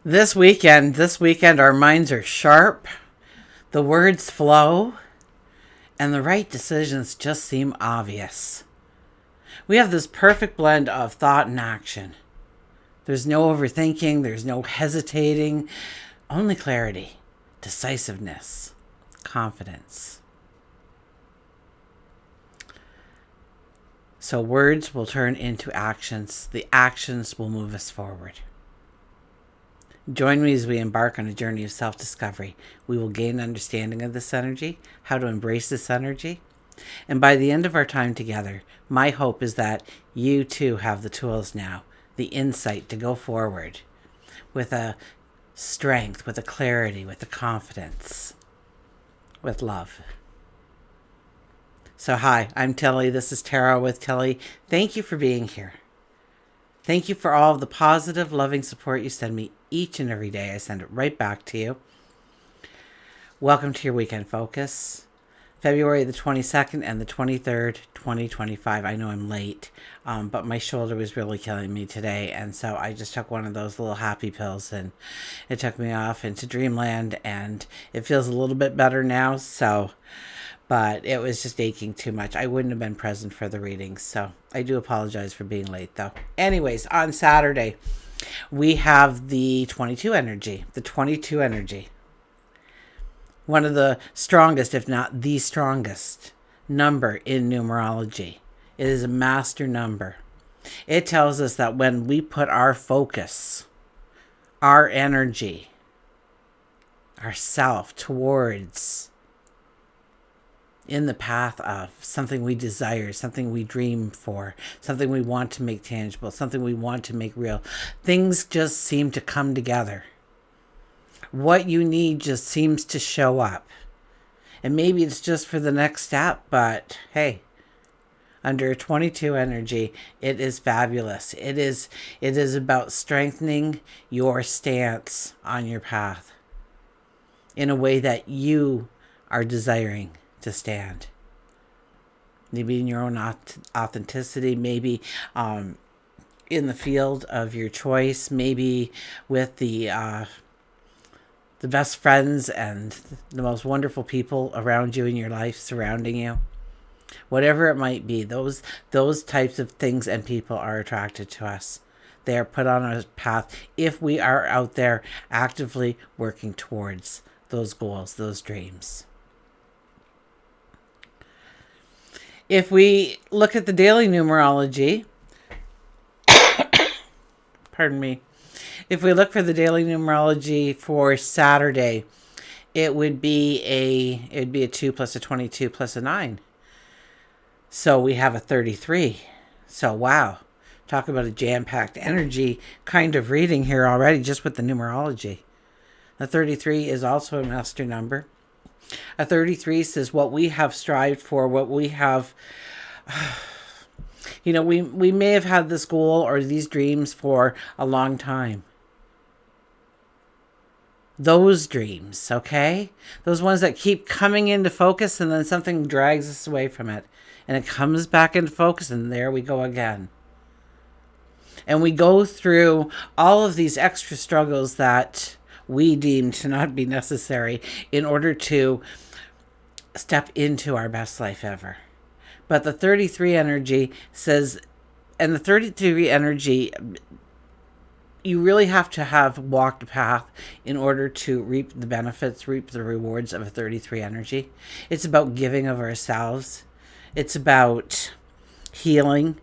This weekend, our minds are sharp, the words flow, and the right decisions just seem obvious. We have this perfect blend of thought and action. There's no overthinking, there's no hesitating, only clarity, decisiveness, confidence. So words will turn into actions. The actions will move us forward. Join me as we embark on a journey of self-discovery. We will gain understanding of this energy, how to embrace this energy. And by the end of our time together, my hope is that you too have the tools now, the insight to go forward with a strength, with a clarity, with a confidence, with love. So hi, I'm Tilly. This is Tarot with Tilly. Thank you for being here. Thank you for all of the positive, loving support you send me each and every day. I send it right back to you. Welcome to your weekend focus. February the 22nd and the 23rd, 2025. I know I'm late, but my shoulder was really killing me today. And so I just took one of those little happy pills and it took me off into dreamland, and it feels a little bit better now. But it was just aching too much. I wouldn't have been present for the readings. So I do apologize for being late though. Anyways, on Saturday, we have the 22 energy. The 22 energy. One of the strongest, if not the strongest, number in numerology. It is a master number. It tells us that when we put our focus, our energy, ourself towards in the path of something we desire, something we dream for, something we want to make tangible, something we want to make real, things just seem to come together. What you need just seems to show up. And maybe it's just for the next step, but hey, under 22 energy, it is fabulous. It is about strengthening your stance on your path in a way that you are desiring to stand. Maybe in your own authenticity, maybe in the field of your choice, maybe with the best friends and the most wonderful people around you in your life, surrounding you. Whatever it might be, those types of things and people are attracted to us. They are put on our path if we are out there actively working towards those goals, those dreams. If we look at the daily numerology, pardon me, if we look for the daily numerology for Saturday, it would be a 2 plus a 22 plus a 9. So we have a 33. So wow, talk about a jam-packed energy kind of reading here already just with the numerology. The 33 is also a master number. A 33 says what we have strived for, what we have, we may have had this goal or these dreams for a long time. Those dreams, okay? Those ones that keep coming into focus and then something drags us away from it. And it comes back into focus and there we go again. And we go through all of these extra struggles that we deem to not be necessary in order to step into our best life ever. But the 33 energy says, and the 33 energy, you really have to have walked a path in order to reap the benefits, reap the rewards of a 33 energy. It's about giving of ourselves. It's about healing.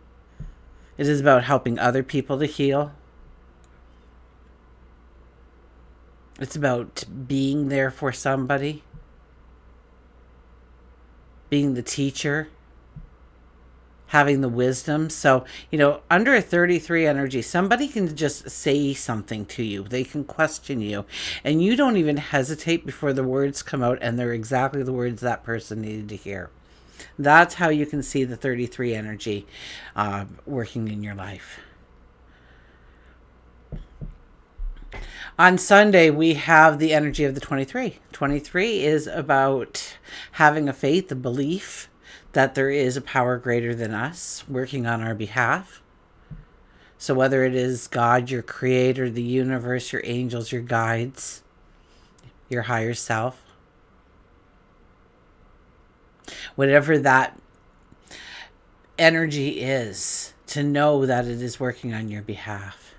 It is about helping other people to heal. It's about being there for somebody. Being the teacher. Having the wisdom. So, under a 33 energy, somebody can just say something to you. They can question you. And you don't even hesitate before the words come out and they're exactly the words that person needed to hear. That's how you can see the 33 energy working in your life. On Sunday, we have the energy of the 23. 23 is about having a faith, a belief that there is a power greater than us working on our behalf. So whether it is God, your creator, the universe, your angels, your guides, your higher self, whatever that energy is, to know that it is working on your behalf.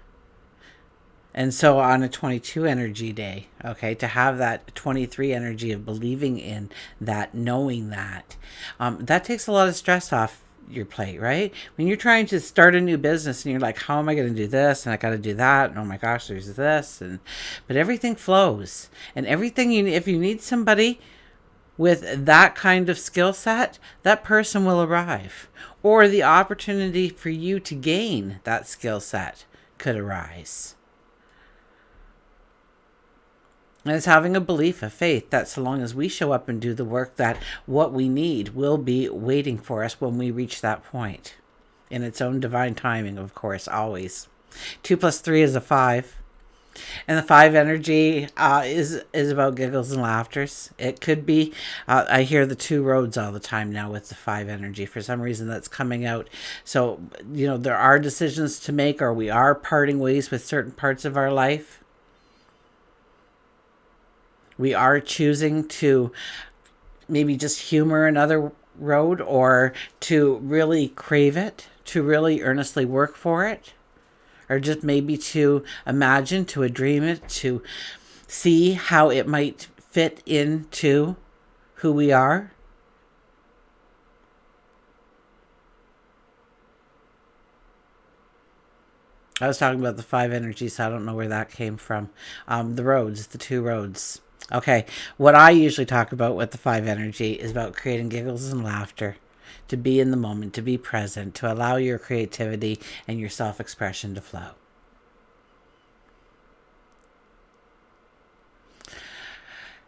And so on a 22 energy day, okay, to have that 23 energy of believing in that, knowing that, that takes a lot of stress off your plate, right? When you're trying to start a new business and you're like, how am I going to do this? And I got to do that. And oh my gosh, there's this. But everything flows. And everything, if you need somebody with that kind of skill set, that person will arrive. Or the opportunity for you to gain that skill set could arise. And it's having a belief, a faith, that so long as we show up and do the work, that what we need will be waiting for us when we reach that point. In its own divine timing, of course, always. 2 plus 3 is a 5. And the 5 energy is about giggles and laughters. It could be, I hear the 2 roads all the time now with the 5 energy. For some reason that's coming out. So, there are decisions to make, or we are parting ways with certain parts of our life. We are choosing to maybe just humor another road, or to really crave it, to really earnestly work for it, or just maybe to imagine, to dream it, to see how it might fit into who we are. I was talking about the 5 energies, so I don't know where that came from. The roads, the 2 roads. Okay, what I usually talk about with the 5 energy is about creating giggles and laughter, to be in the moment, to be present, to allow your creativity and your self-expression to flow.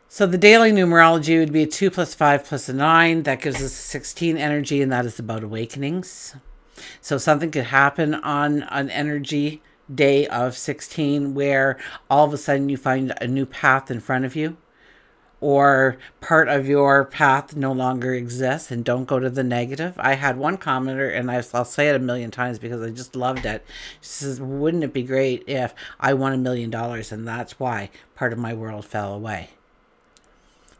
So the daily numerology would be a 2 plus 5 plus a 9. That gives us 16 energy, and that is about awakenings. So something could happen on an energy day of 16 where all of a sudden you find a new path in front of you, or part of your path no longer exists, and don't go to the negative. I had one commenter, and I'll say it a million times because I just loved it. She says, wouldn't it be great if I won $1 million and that's why part of my world fell away?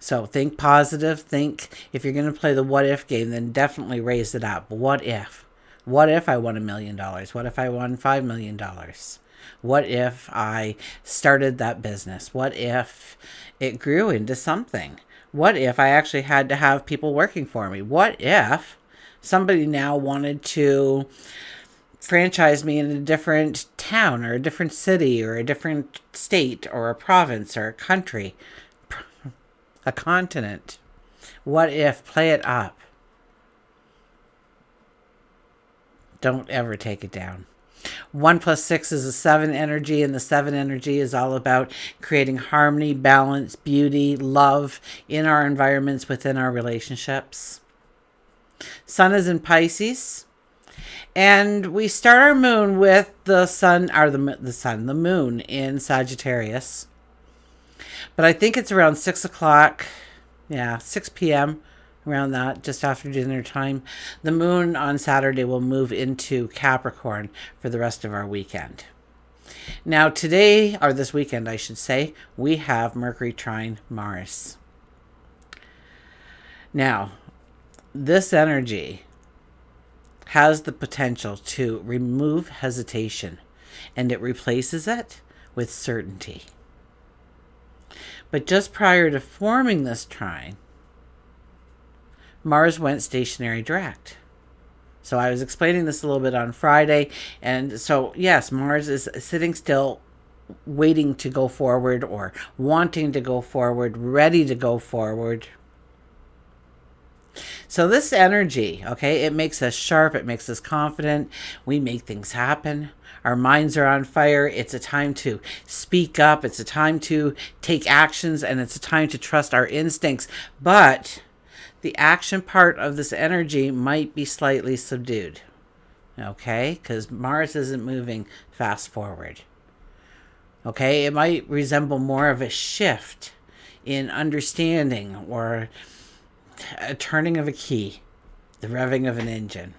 So think positive. Think, if you're going to play the what if game, then definitely raise it up. What if? What if I won $1 million? What if I won $5 million? What if I started that business? What if it grew into something? What if I actually had to have people working for me? What if somebody now wanted to franchise me in a different town, or a different city, or a different state, or a province, or a country, a continent? What if? Play it up. Don't ever take it down. 1 plus 6 is a 7 energy, and the 7 energy is all about creating harmony, balance, beauty, love in our environments, within our relationships. Sun is in Pisces, and we start our moon with the sun, or the moon in Sagittarius. But I think it's around 6 o'clock, 6 p.m., around that, just after dinner time. The moon on Saturday will move into Capricorn for the rest of our weekend. Now today, or this weekend I should say, we have Mercury trine Mars. Now, this energy has the potential to remove hesitation, and it replaces it with certainty. But just prior to forming this trine, Mars went stationary direct. So I was explaining this a little bit on Friday. And so, yes, Mars is sitting still, waiting to go forward, or wanting to go forward, ready to go forward. So this energy, okay, it makes us sharp. It makes us confident. We make things happen. Our minds are on fire. It's a time to speak up. It's a time to take actions, and it's a time to trust our instincts. But the action part of this energy might be slightly subdued, okay? Because Mars isn't moving fast forward, okay? It might resemble more of a shift in understanding, or a turning of a key, the revving of an engine.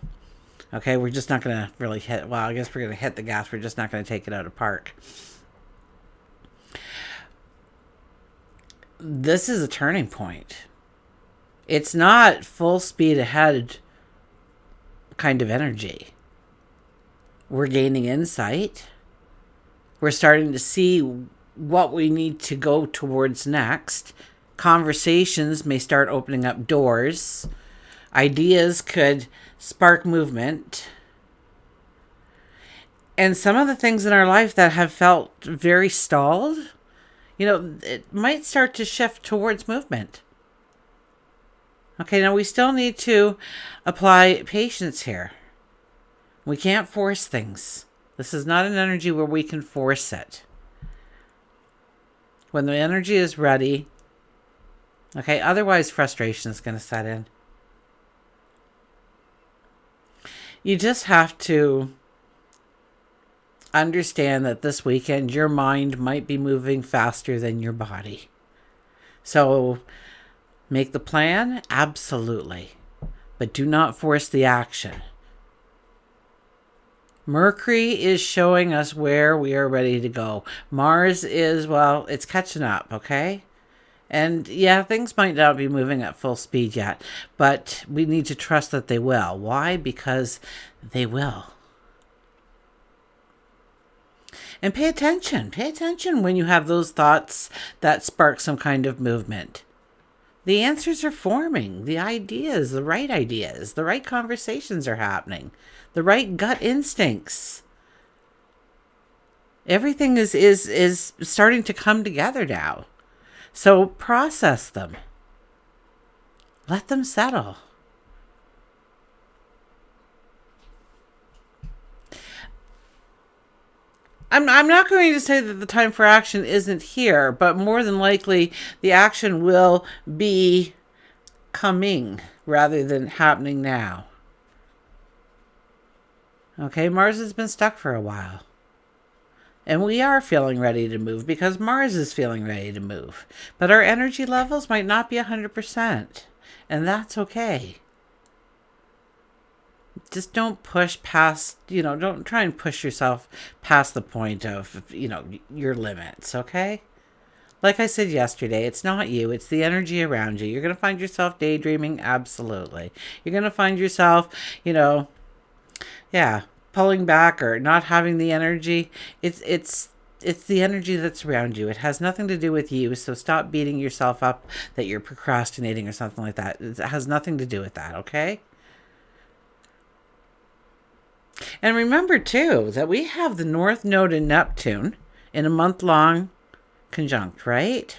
Okay, we're just not going to really hit, well, I guess we're going to hit the gas. We're just not going to take it out of park. This is a turning point. It's not full speed ahead kind of energy. We're gaining insight. We're starting to see what we need to go towards next. Conversations may start opening up doors. Ideas could spark movement. And some of the things in our life that have felt very stalled, it might start to shift towards movement. Okay, now we still need to apply patience here. We can't force things. This is not an energy where we can force it. When the energy is ready, okay, otherwise frustration is going to set in. You just have to understand that this weekend your mind might be moving faster than your body. So make the plan, absolutely, but do not force the action. Mercury is showing us where we are ready to go. Mars is, well, it's catching up, okay? And yeah, things might not be moving at full speed yet, but we need to trust that they will. Why? Because they will. And pay attention. Pay attention when you have those thoughts that spark some kind of movement. The answers are forming. The ideas, the right conversations are happening. The right gut instincts. Everything is starting to come together now. So process them. Let them settle. I'm not going to say that the time for action isn't here, but more than likely the action will be coming rather than happening now. Okay, Mars has been stuck for a while. And we are feeling ready to move because Mars is feeling ready to move. But our energy levels might not be 100%. And that's okay. Just don't push past, don't try and push yourself past the point of, your limits, okay? Like I said yesterday, it's not you, it's the energy around you. You're going to find yourself daydreaming, absolutely. You're going to find yourself, pulling back or not having the energy. It's the energy that's around you. It has nothing to do with you, so stop beating yourself up that you're procrastinating or something like that. It has nothing to do with that, okay? And remember, too, that we have the North Node in Neptune in a month-long conjunct, right?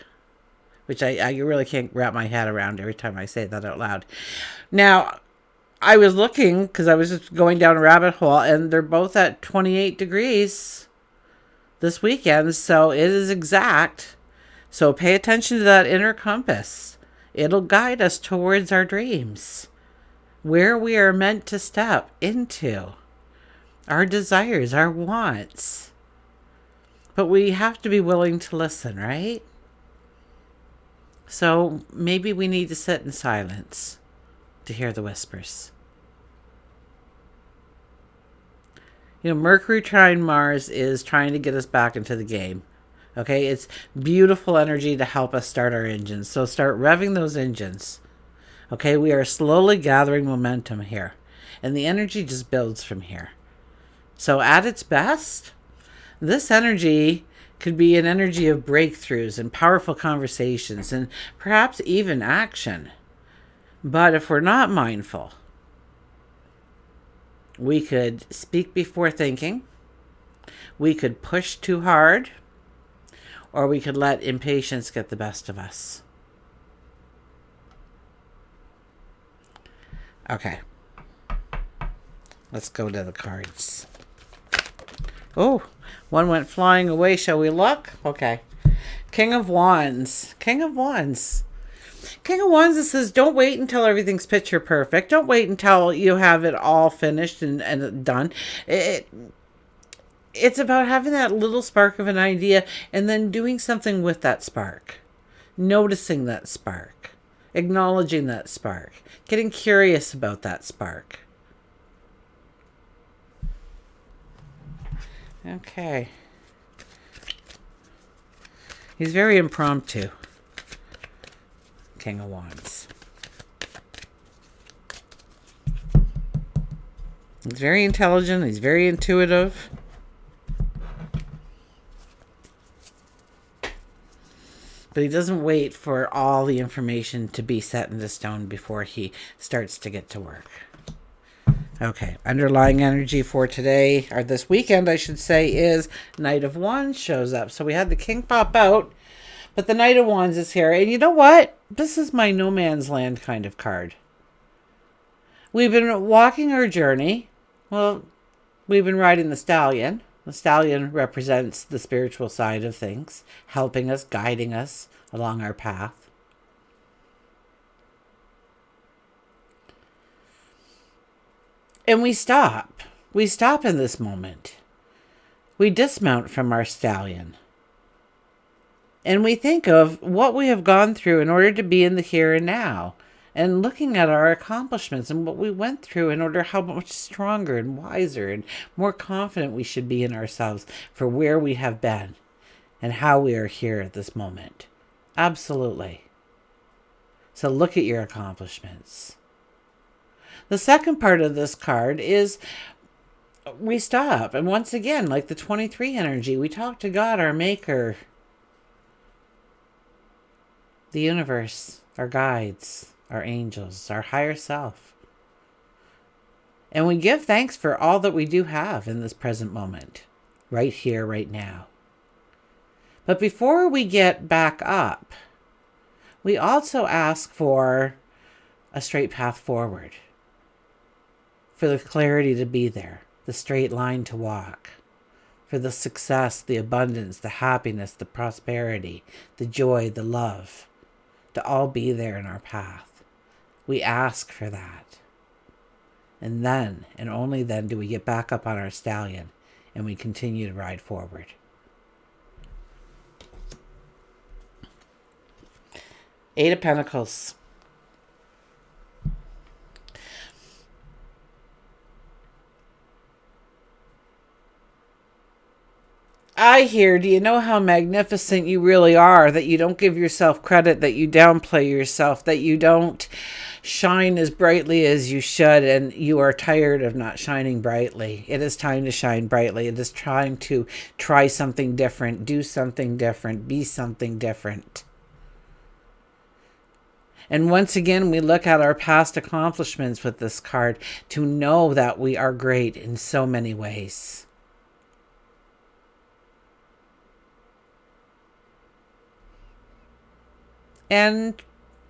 Which I really can't wrap my head around every time I say that out loud. Now, I was looking, because I was just going down a rabbit hole, and they're both at 28 degrees this weekend, so it is exact. So pay attention to that inner compass. It'll guide us towards our dreams, where we are meant to step into. Our desires, our wants. But we have to be willing to listen, right? So maybe we need to sit in silence to hear the whispers. Mercury trine Mars is trying to get us back into the game. Okay, it's beautiful energy to help us start our engines. So start revving those engines. Okay, we are slowly gathering momentum here. And the energy just builds from here. So at its best, this energy could be an energy of breakthroughs and powerful conversations and perhaps even action. But if we're not mindful, we could speak before thinking, we could push too hard, or we could let impatience get the best of us. Okay. Let's go to the cards. Oh, one went flying away. Shall we look? Okay. King of Wands. King of Wands. King of Wands, it says, don't wait until everything's picture perfect. Don't wait until you have it all finished and done. It's about having that little spark of an idea and then doing something with that spark. Noticing that spark. Acknowledging that spark. Getting curious about that spark. Okay. He's very impromptu. King of Wands. He's very intelligent. He's very intuitive. But he doesn't wait for all the information to be set into stone before he starts to get to work. Okay, underlying energy for today, or this weekend, I should say, is Knight of Wands shows up. So we had the King pop out, but the Knight of Wands is here. And you know what? This is my no man's land kind of card. We've been walking our journey. Well, we've been riding the stallion. The stallion represents the spiritual side of things, helping us, guiding us along our path. And we stop. We stop in this moment. We dismount from our stallion. And we think of what we have gone through in order to be in the here and now. And looking at our accomplishments and what we went through in order how much stronger and wiser and more confident we should be in ourselves for where we have been and how we are here at this moment. Absolutely. So look at your accomplishments. The second part of this card is we stop. And once again, like the 23 energy, we talk to God, our maker, the universe, our guides, our angels, our higher self. And we give thanks for all that we do have in this present moment, right here, right now. But before we get back up, we also ask for a straight path forward, for the clarity to be there, the straight line to walk, for the success, the abundance, the happiness, the prosperity, the joy, the love, to all be there in our path. We ask for that. And then, and only then, do we get back up on our stallion and we continue to ride forward. Eight of Pentacles. I hear, do you know how magnificent you really are? That you don't give yourself credit, that you downplay yourself, that you don't shine as brightly as you should, and you are tired of not shining brightly. It is time to shine brightly. It is time to try something different, do something different, be something different. And once again, we look at our past accomplishments with this card to know that we are great in so many ways. And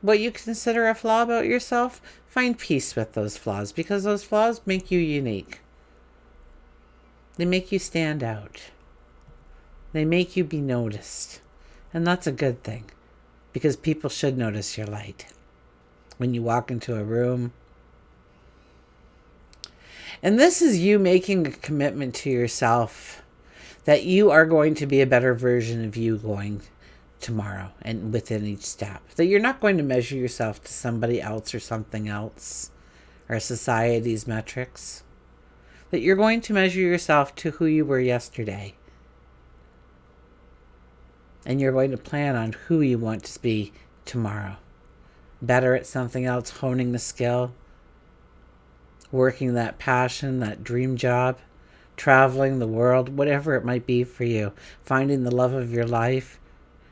what you consider a flaw about yourself, find peace with those flaws, because those flaws make you unique. They make you stand out. They make you be noticed. And that's a good thing, because people should notice your light when you walk into a room. And this is you making a commitment to yourself that you are going to be a better version of you going tomorrow and within each step. That you're not going to measure yourself to somebody else or something else or society's metrics. That you're going to measure yourself to who you were yesterday. And you're going to plan on who you want to be tomorrow. Better at something else, honing the skill, working that passion, that dream job, traveling the world, whatever it might be for you, finding the love of your life,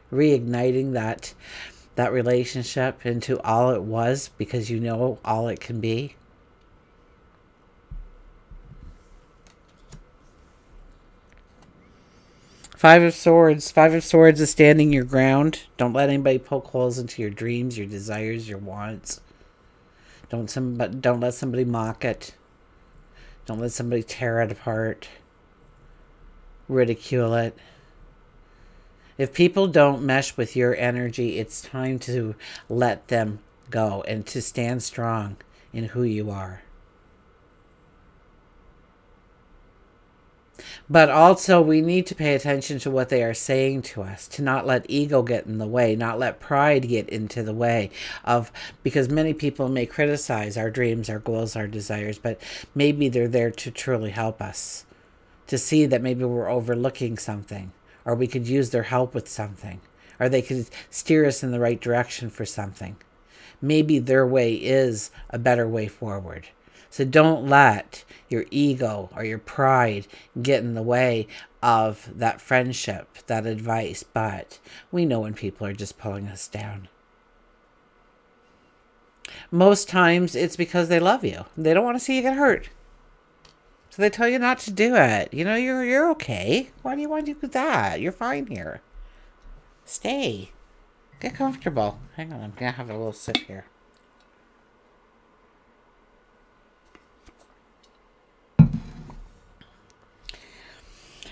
reigniting that relationship into all it was, because you know all it can be. Five of Swords. Five of Swords is standing your ground. Don't let anybody poke holes into your dreams, your desires, your wants. Don't let somebody mock it. Don't let somebody tear it apart. Ridicule it. If people don't mesh with your energy, it's time to let them go and to stand strong in who you are. But also, we need to pay attention to what they are saying to us, to not let ego get in the way, not let pride get into the way of, because many people may criticize our dreams, our goals, our desires, but maybe they're there to truly help us to see that maybe we're overlooking something, or we could use their help with something, or they could steer us in the right direction for something. Maybe their way is a better way forward. So don't let your ego or your pride get in the way of that friendship, that advice. But we know when people are just pulling us down. Most times it's because they love you. They don't want to see you get hurt. So they tell you not to do it. You know, you're okay. Why do you want to do that? You're fine here. Stay. Get comfortable. Hang on, I'm going to have a little sip here.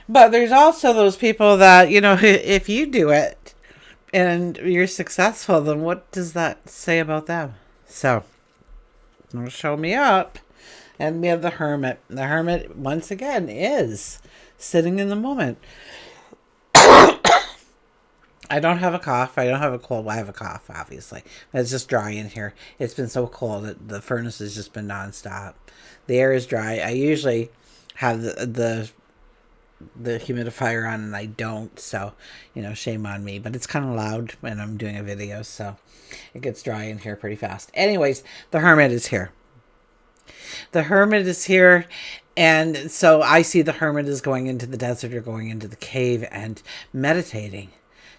But there's also those people that, you know, if you do it and you're successful, then what does that say about them? So, show me up. And we have the Hermit. The Hermit, once again, is sitting in the moment. I don't have a cough. I don't have a cold. Well, I have a cough, obviously. It's just dry in here. It's been so cold that the furnace has just been nonstop. The air is dry. I usually have the humidifier on, and I don't. So, you know, shame on me. But it's kind of loud when I'm doing a video, so it gets dry in here pretty fast. Anyways, the Hermit is here. The Hermit is here. And so I see the Hermit is going into the desert or going into the cave and meditating.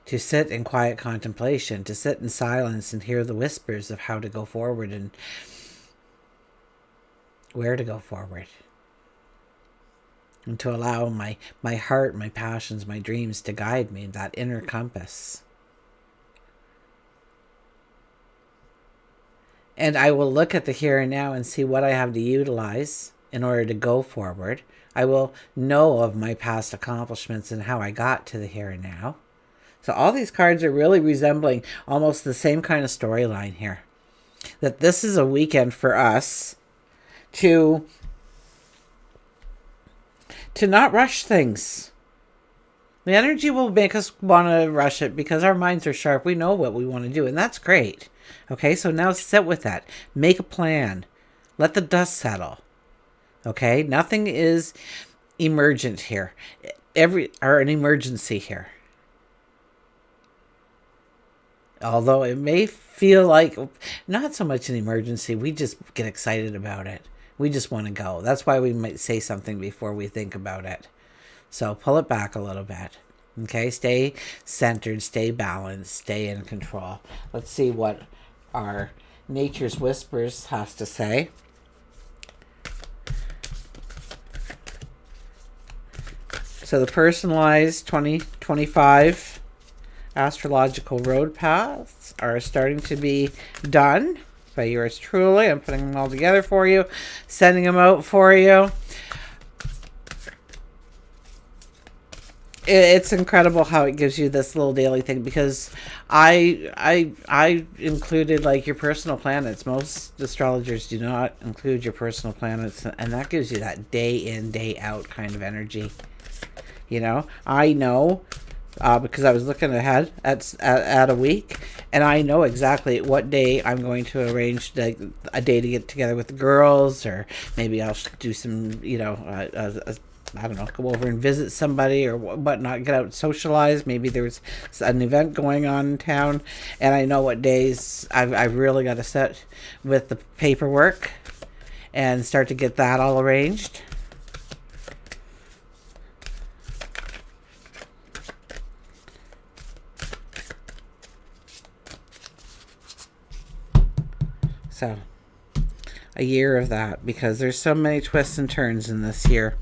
To sit in quiet contemplation, to sit in silence and hear the whispers of how to go forward and where to go forward. And to allow my heart, my passions, my dreams to guide me, that inner compass. And I will look at the here and now and see what I have to utilize in order to go forward. I will know of my past accomplishments and how I got to the here and now. So all these cards are really resembling almost the same kind of storyline here. That this is a weekend for us to not rush things. The energy will make us want to rush it because our minds are sharp. We know what we want to do, and that's great. Okay, so now sit with that. Make a plan. Let the dust settle. Okay, nothing is emergent here. Or an emergency here. Although it may feel like not so much an emergency, we just get excited about it. We just want to go. That's why we might say something before we think about it. So pull it back a little bit. Okay, stay centered, stay balanced, stay in control. Let's see what our Nature's Whispers has to say. So the personalized 2025 astrological road paths are starting to be done by yours truly. I'm putting them all together for you, sending them out for you. It's incredible how it gives you this little daily thing, because I included like your personal planets. Most astrologers do not include your personal planets, and that gives you that day in, day out kind of energy. You know, I know because I was looking ahead at a week, and I know exactly what day I'm going to arrange a day to get together with the girls, or maybe I'll do some, you know, I don't know, go over and visit somebody or whatnot, get out and socialize. Maybe there's an event going on in town, and I know what days I've really got to sit with the paperwork and start to get that all arranged. So, a year of that, because there's so many twists and turns in this year.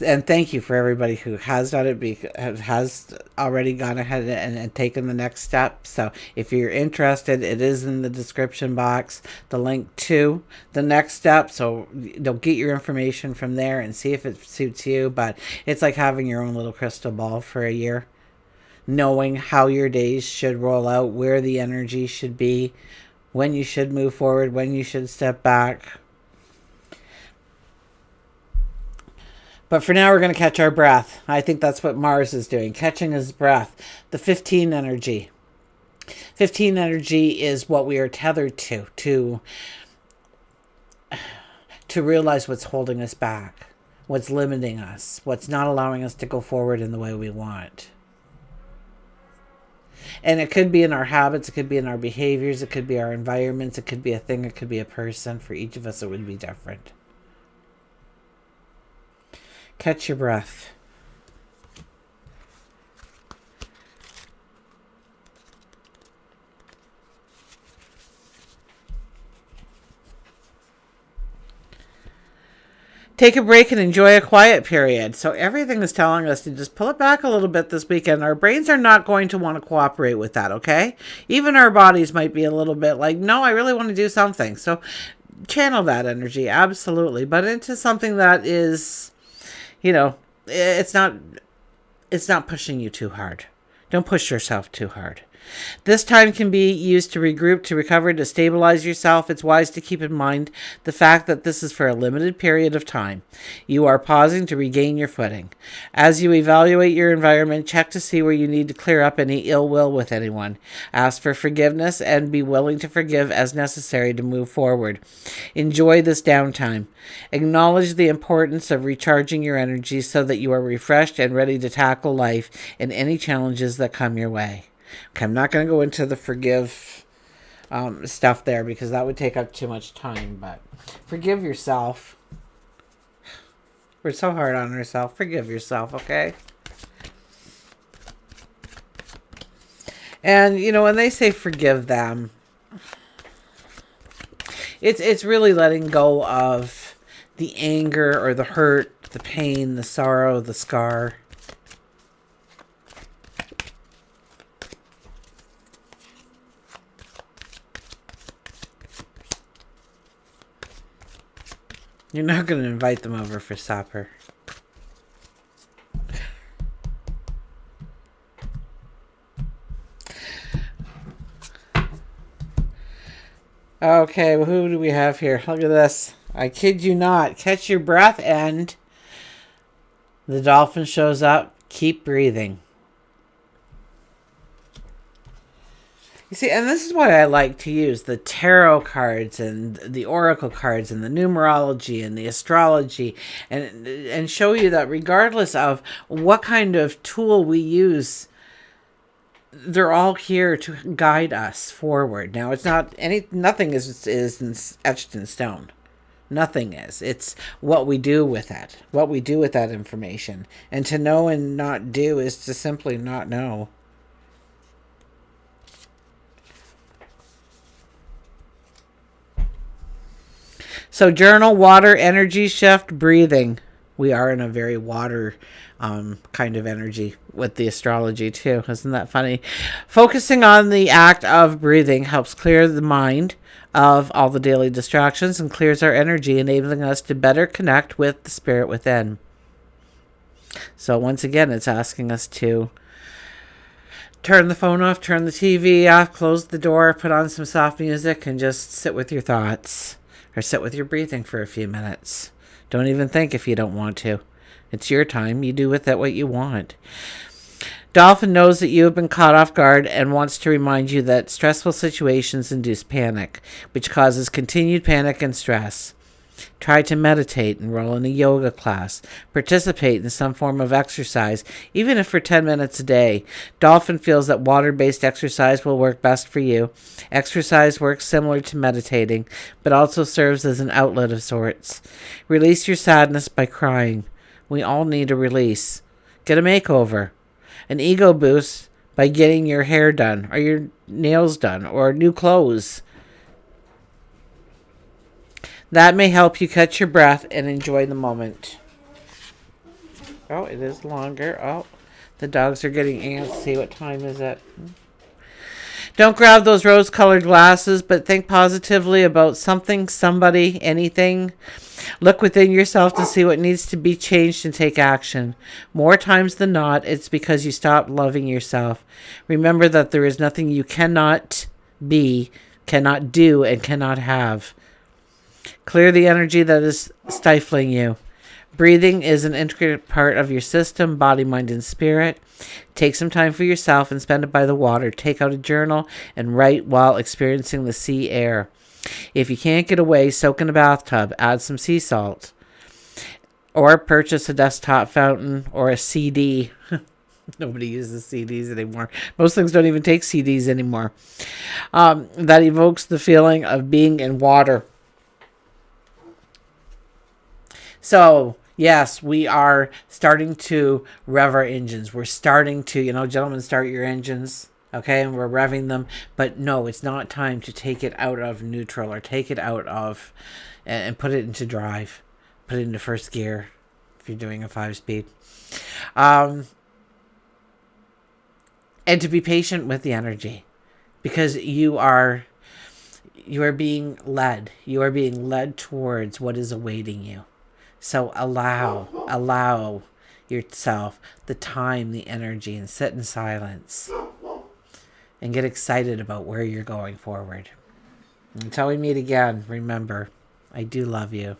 And thank you for everybody who has done it, has already gone ahead and taken the next step. So if you're interested, it is in the description box, the link to the next step. So you'll get your information from there and see if it suits you. But it's like having your own little crystal ball for a year. Knowing how your days should roll out, where the energy should be, when you should move forward, when you should step back. But for now, we're going to catch our breath. I think that's what Mars is doing, catching his breath. The 15 energy. 15 energy is what we are tethered to to realize what's holding us back, what's limiting us, what's not allowing us to go forward in the way we want. And it could be in our habits, it could be in our behaviors, it could be our environments, it could be a thing, it could be a person. For each of us, it would be different. Catch your breath. Take a break and enjoy a quiet period. So everything is telling us to just pull it back a little bit this weekend. Our brains are not going to want to cooperate with that, okay? Even our bodies might be a little bit like, no, I really want to do something. So channel that energy, absolutely. But into something that is, it's not pushing you too hard. Don't push yourself too hard. This time can be used to regroup, to recover, to stabilize yourself. It's wise to keep in mind the fact that this is for a limited period of time. You are pausing to regain your footing. As you evaluate your environment, check to see where you need to clear up any ill will with anyone. Ask for forgiveness and be willing to forgive as necessary to move forward. Enjoy this downtime. Acknowledge the importance of recharging your energy so that you are refreshed and ready to tackle life and any challenges that come your way. Okay, I'm not going to go into the forgive stuff there because that would take up too much time, but forgive yourself. We're so hard on ourselves. Forgive yourself, okay? And, when they say forgive them, it's really letting go of the anger or the hurt, the pain, the sorrow, the scar. You're not going to invite them over for supper. Okay, well, who do we have here? Look at this. I kid you not. Catch your breath and the dolphin shows up. Keep breathing. You see, and this is why I like to use the tarot cards and the oracle cards and the numerology and the astrology and show you that regardless of what kind of tool we use, they're all here to guide us forward. Now, it's not nothing is etched in stone. Nothing is. It's what we do with it, what we do with that information. And to know and not do is to simply not know. So journal, water, energy shift, breathing. We are in a very water kind of energy with the astrology too. Isn't that funny? Focusing on the act of breathing helps clear the mind of all the daily distractions and clears our energy, enabling us to better connect with the spirit within. So once again, it's asking us to turn the phone off, turn the TV off, close the door, put on some soft music, and just sit with your thoughts. Or sit with your breathing for a few minutes. Don't even think if you don't want to. It's your time. You do with it what you want. Dolphin knows that you have been caught off guard and wants to remind you that stressful situations induce panic, which causes continued panic and stress. Try to meditate, enroll in a yoga class, participate in some form of exercise, even if for 10 minutes a day. Dolphin feels that water-based exercise will work best for you. Exercise works similar to meditating, but also serves as an outlet of sorts. Release your sadness by crying. We all need a release. Get a makeover. An ego boost by getting your hair done, or your nails done, or new clothes. That may help you catch your breath and enjoy the moment. Oh, it is longer. Oh, the dogs are getting antsy. What time is it? Don't grab those rose-colored glasses, but think positively about something, somebody, anything. Look within yourself to see what needs to be changed and take action. More times than not, it's because you stopped loving yourself. Remember that there is nothing you cannot be, cannot do, and cannot have. Clear the energy that is stifling you. Breathing is an intricate part of your system, body, mind, and spirit. Take some time for yourself and spend it by the water. Take out a journal and write while experiencing the sea air. If you can't get away, soak in a bathtub, add some sea salt, or purchase a desktop fountain or a CD. Nobody uses CDs anymore. Most things don't even take CDs anymore. That evokes the feeling of being in water. So, yes, we are starting to rev our engines. We're starting to, gentlemen, start your engines. Okay, and we're revving them. But no, it's not time to take it out of neutral or take it out of and put it into drive. Put it into first gear if you're doing a 5-speed. And to be patient with the energy, because you are being led. You are being led towards what is awaiting you. So allow yourself the time, the energy, and sit in silence and get excited about where you're going forward. Until we meet again, remember, I do love you.